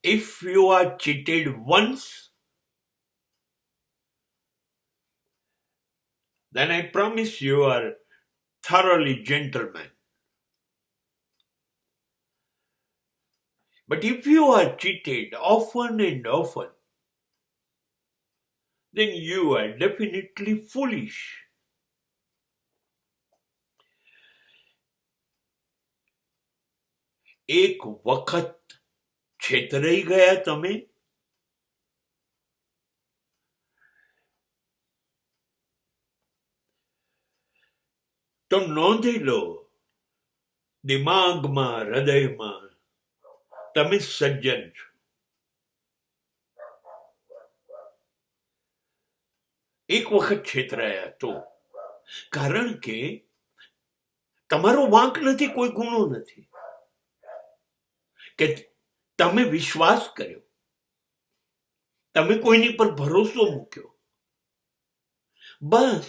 If you are cheated once, then I promise you are thoroughly gentleman. But if you are cheated often and often, then you are definitely foolish. એક વખત છેતરાઈ ગયા તમે? તો નોંધી લો, દિમાગમાં, હૃદયમાં તમે સજ્જન છો. એક વખત છેતરાયા તો, કારણ કે તમારો વાંક નથી, કોઈ ગુનો નથી કે તમે વિશ્વાસ કર્યો, તમે કોઈની પર ભરોસો મૂક્યો. બસ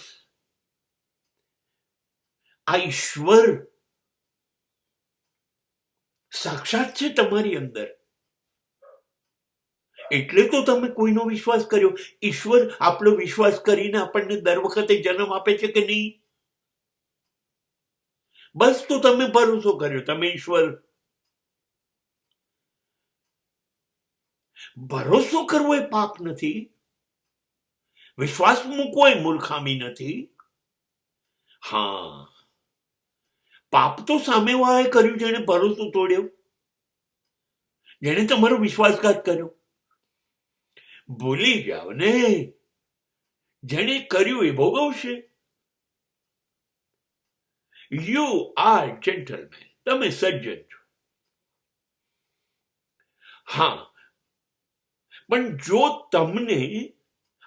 આ ઈશ્વર સાક્ષાત છે તમારી અંદર, એટલે તો તમે કોઈનો વિશ્વાસ કર્યો. ઈશ્વર આપણો વિશ્વાસ કરીને આપણને દર વખતે જન્મ આપે છે કે નહીં? બસ તો તમે ભરોસો કર્યો, તમે ઈશ્વર. ભરોસો કરવો એ પાપ નથી, વિશ્વાસ મૂકવો એ મૂર્ખામી નથી. હા, પાપ તો સામેવાળાએ કર્યું, જેને ભરોસો તોડ્યો, જેને તમારો વિશ્વાસઘાત કર્યો. ભૂલી જાઓ ને, જેને કર્યું એ ભોગવશે. યુ આર જેન્ટલમેન, તમે સજ્જન છો. હા, પણ જો તમને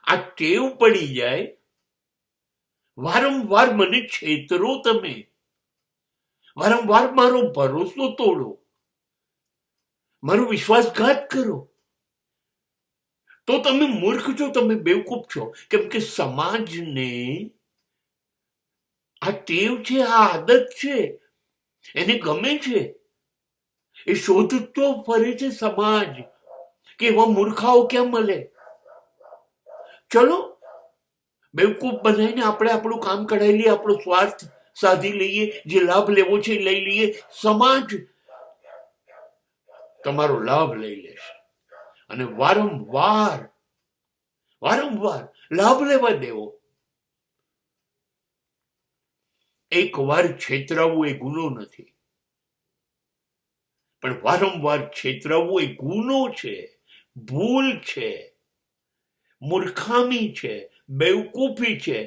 આ ટેવ પડી જાય, વારંવાર મને છેતરો, તમે વારંવાર મારો ભરોસો તોડો, મારો વિશ્વાસઘાત કરો, તો તમે મૂર્ખ છો, તમે બેવકૂફ છો. કેમ કે સમાજને આ ટેવ છે, આ આદત છે, એને ગમે છે. એ શોધતો ફરે છે સમાજ કે એવા મૂર્ખાઓ ક્યાં મળે. ચલો બેવકૂફ બનાવીને આપણે આપણું કામ કઢાઈ લઈએ, આપણો સ્વાર્થ સાધી લઈએ, જે લાભ લેવો છે એ લઈ લઈએ. સમાજ તમારો લાભ લઈ લેશે અને વારંવાર લાભ લેવા દેવો. એકવાર છેતરાવવું એ ગુનો નથી, પણ વારંવાર છેતરાવવું એ ગુનો છે, ભૂલ છે, મૂર્ખામી છે, બેવકૂફી છે,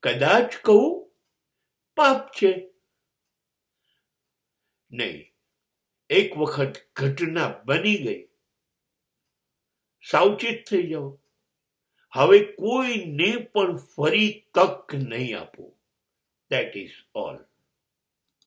કદાચ કહું પાપ છે. નહીં, એક વખત ઘટના બની ગઈ, સાવચેત થઈ જાઓ. હવે કોઈને પણ ફરી તક નહીં આપો. That is all.